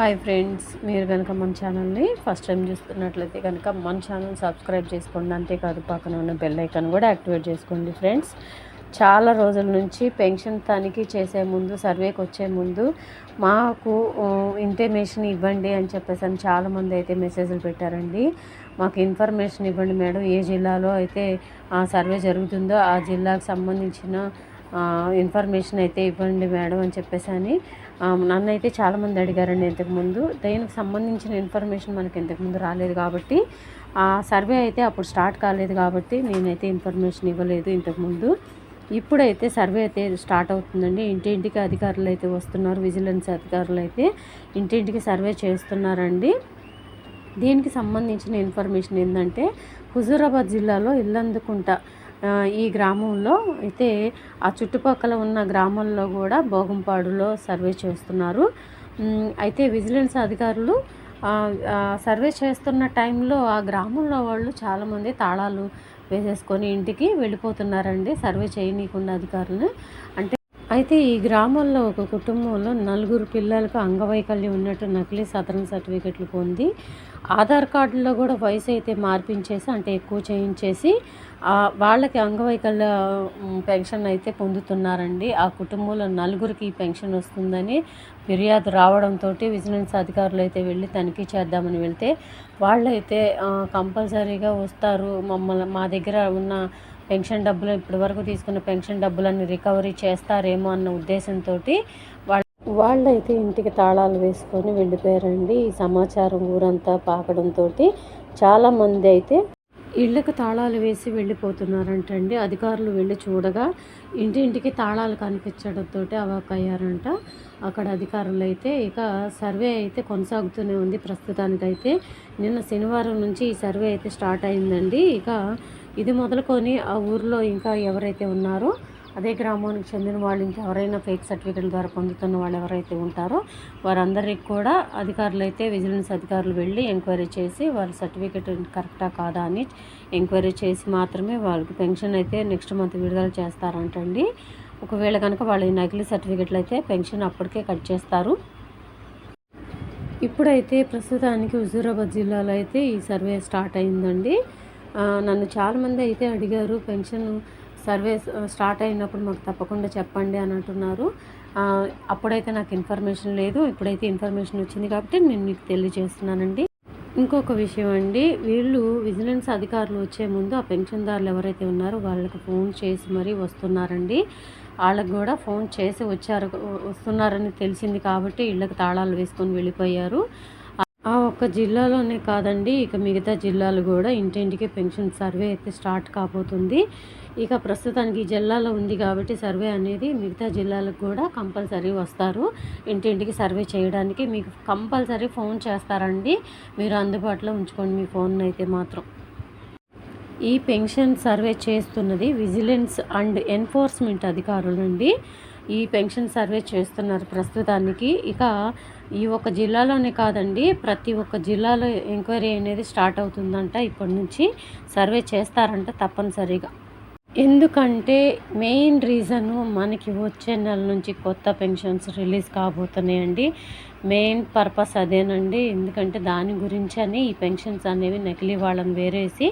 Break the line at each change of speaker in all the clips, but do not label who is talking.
Hi friends, మీరు కనుక మన ఛానల్ని ఫస్ట్ టైం చూస్తున్నట్లయితే కనుక మన ఛానల్ సబ్స్క్రైబ్ చేసుకోండి. అంతేకాదు పక్కన ఉన్న బెల్ ఐకాన్ కూడా యాక్టివేట్ చేసుకోండి. ఫ్రెండ్స్, చాలా రోజుల నుంచి పెన్షన్ తనిఖీ చేసే ముందు, సర్వేకి వచ్చే ముందు మాకు ఇంటిమేషన్ ఇవ్వండి అని చెప్పేసి అని చాలామంది అయితే మెసేజ్లు పెట్టారండి. మాకు ఇన్ఫర్మేషన్ ఇవ్వండి మేడం, ఏ జిల్లాలో అయితే సర్వే జరుగుతుందో ఆ జిల్లాకు సంబంధించిన ఇన్ఫర్మేషన్ అయితే ఇవ్వండి మేడం అని చెప్పేసి అని నన్ను అయితే చాలామంది అడిగారండి. ఇంతకుముందు దీనికి సంబంధించిన ఇన్ఫర్మేషన్ మనకి ఇంతకుముందు రాలేదు కాబట్టి, ఆ సర్వే అయితే అప్పుడు స్టార్ట్ కాలేదు కాబట్టి నేనైతే ఇన్ఫర్మేషన్ ఇవ్వలేదు ఇంతకుముందు. ఇప్పుడైతే సర్వే అయితే స్టార్ట్ అవుతుందండి. ఇంటింటికి అధికారులు అయితే వస్తున్నారు, విజిలెన్స్ అధికారులు అయితే ఇంటింటికి సర్వే చేస్తున్నారండి. దీనికి సంబంధించిన ఇన్ఫర్మేషన్ ఏంటంటే, హుజూరాబాద్ జిల్లాలో ఇల్లందుకుంట ఈ గ్రామంలో అయితే ఆ చుట్టుపక్కల ఉన్న గ్రామాల్లో కూడా బోగంపాడులో సర్వే చేస్తున్నారు. అయితే విజిలెన్స్ అధికారులు సర్వే చేస్తున్న టైంలో ఆ గ్రామంలో వాళ్ళు చాలామంది తాళాలు వేసేసుకొని ఇంటికి వెళ్ళిపోతున్నారండి, సర్వే చేయనీయకుండా అధికారులను. అయితే ఈ గ్రామంలో ఒక కుటుంబంలో 4 పిల్లలకు అంగవైకల్యం ఉన్నట్టు నకిలీ సదరన్ సర్టిఫికెట్లు పొంది, ఆధార్ కార్డులో కూడా వయసు అయితే మార్పించేసి, అంటే ఎక్కువ చేయించేసి వాళ్ళకి అంగవైకల్య పెన్షన్ అయితే పొందుతున్నారండి. ఆ కుటుంబంలో 4కి ఈ పెన్షన్ వస్తుందని ఫిర్యాదు రావడంతో విజిలెన్స్ అధికారులు అయితే వెళ్ళి తనిఖీ చేద్దామని వెళ్తే, వాళ్ళైతే కంపల్సరీగా వస్తారు, మా దగ్గర ఉన్న పెన్షన్ డబ్బులు, ఇప్పటివరకు తీసుకున్న పెన్షన్ డబ్బులన్నీ రికవరీ చేస్తారేమో అన్న ఉద్దేశంతో వాళ్ళైతే ఇంటికి తాళాలు వేసుకొని వెళ్ళిపోయారండి. ఈ సమాచారం ఊరంతా పాకడంతో చాలామంది అయితే ఇళ్ళకు తాళాలు వేసి వెళ్ళిపోతున్నారంటండి. అధికారులు వెళ్ళి చూడగా ఇంటింటికి తాళాలు కనిపించడంతో అవాక్కయ్యారంట అక్కడ అధికారులు అయితే. ఇక సర్వే అయితే కొనసాగుతూనే ఉంది ప్రస్తుతానికైతే. నిన్న శనివారం నుంచి ఈ సర్వే అయితే స్టార్ట్ అయిందండి. ఇక ఇది మొదలుకొని ఆ ఊరిలో ఇంకా ఎవరైతే ఉన్నారో, అదే గ్రామానికి చెందిన వాళ్ళు ఇంకా ఎవరైనా ఫేక్ సర్టిఫికెట్ల ద్వారా పొందుతున్న వాళ్ళు ఎవరైతే ఉంటారో వారందరికీ కూడా అధికారులు అయితే, విజిలెన్స్ అధికారులు వెళ్ళి ఎంక్వైరీ చేసి వాళ్ళ సర్టిఫికెట్ కరెక్టా కాదా అని ఎంక్వైరీ చేసి మాత్రమే వాళ్ళకి పెన్షన్ అయితే నెక్స్ట్ మంత్ విడుదల చేస్తారంటండి. ఒకవేళ కనుక వాళ్ళ నకిలీ సర్టిఫికెట్లు అయితే పెన్షన్ అప్పటికే కట్ చేస్తారు. ఇప్పుడైతే ప్రస్తుతానికి హుజూరాబాద్ జిల్లాలో అయితే ఈ సర్వే స్టార్ట్ అయిందండి. నన్ను చాలామంది అయితే అడిగారు, పెన్షన్ సర్వే స్టార్ట్ అయినప్పుడు మాకు తప్పకుండా చెప్పండి అని అంటున్నారు. అప్పుడైతే నాకు ఇన్ఫర్మేషన్ లేదు, ఇప్పుడైతే ఇన్ఫర్మేషన్ వచ్చింది కాబట్టి నేను మీకు తెలియజేస్తున్నానండి. ఇంకొక విషయం అండి, వీళ్ళు విజిలెన్స్ అధికారులు వచ్చే ముందు ఆ పెన్షన్దారులు ఎవరైతే ఉన్నారో వాళ్ళకి ఫోన్ చేసి మరీ వస్తున్నారండి. వాళ్ళకి కూడా ఫోన్ చేసి వస్తున్నారని తెలిసింది కాబట్టి ఇళ్ళకి తాళాలు వేసుకొని వెళ్ళిపోయారు. ఆ ఒక్క జిల్లాలోనే కాదండి, ఇక మిగతా జిల్లాలు కూడా ఇంటింటికి పెన్షన్ సర్వే అయితే స్టార్ట్ కాబోతుంది. ఇక ప్రస్తుతానికి ఈ జిల్లాలో ఉంది కాబట్టి సర్వే అనేది మిగతా జిల్లాలకు కూడా కంపల్సరీ వస్తారు ఇంటింటికి సర్వే చేయడానికి. మీకు కంపల్సరీ ఫోన్ చేస్తారండి, మీరు అందుబాటులో ఉంచుకోండి మీ ఫోన్ అయితే మాత్రం. ఈ పెన్షన్ సర్వే చేస్తున్నది విజిలెన్స్ అండ్ ఎన్ఫోర్స్మెంట్ అధికారులండి. ఈ పెన్షన్ సర్వే చేస్తున్నారు ప్రస్తుతానికి. ఇక ఈ ఒక్క జిల్లాలోనే కాదండి, ప్రతి ఒక్క జిల్లాలో ఎంక్వైరీ అనేది స్టార్ట్ అవుతుందంట. ఇప్పటి నుంచి సర్వే చేస్తారంట తప్పనిసరిగా. ఎందుకంటే మెయిన్ రీజను మనకి వచ్చే నెల నుంచి కొత్త పెన్షన్స్ రిలీజ్ కాబోతున్నాయండి. మెయిన్ పర్పస్ అదేనండి. ఎందుకంటే దాని గురించి అని ఈ పెన్షన్స్ అనేవి నకిలీ వాళ్ళని వేరేసి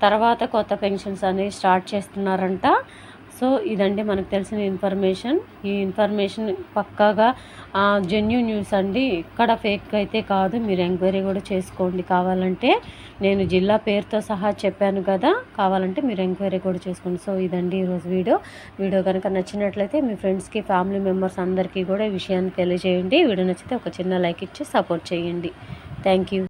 తర్వాత కొత్త పెన్షన్స్ అనేవి స్టార్ట్ చేస్తున్నారంట. సో ఇదండి మనకు తెలిసిన ఇన్ఫర్మేషన్. ఈ ఇన్ఫర్మేషన్ పక్కాగా జెన్యూన్ న్యూస్ అండి, ఇక్కడ ఫేక్ అయితే కాదు. మీరు ఎంక్వైరీ కూడా చేసుకోండి కావాలంటే. నేను జిల్లా పేరుతో సహా చెప్పాను కదా, కావాలంటే మీరు ఎంక్వైరీ కూడా చేసుకోండి. సో ఇదండి ఈరోజు వీడియో కనుక నచ్చినట్లయితే మీ ఫ్రెండ్స్కి, ఫ్యామిలీ మెంబర్స్ అందరికీ కూడా ఈ విషయాన్ని తెలియజేయండి. వీడియో నచ్చితే ఒక చిన్న లైక్ ఇచ్చి సపోర్ట్ చేయండి. Thank you.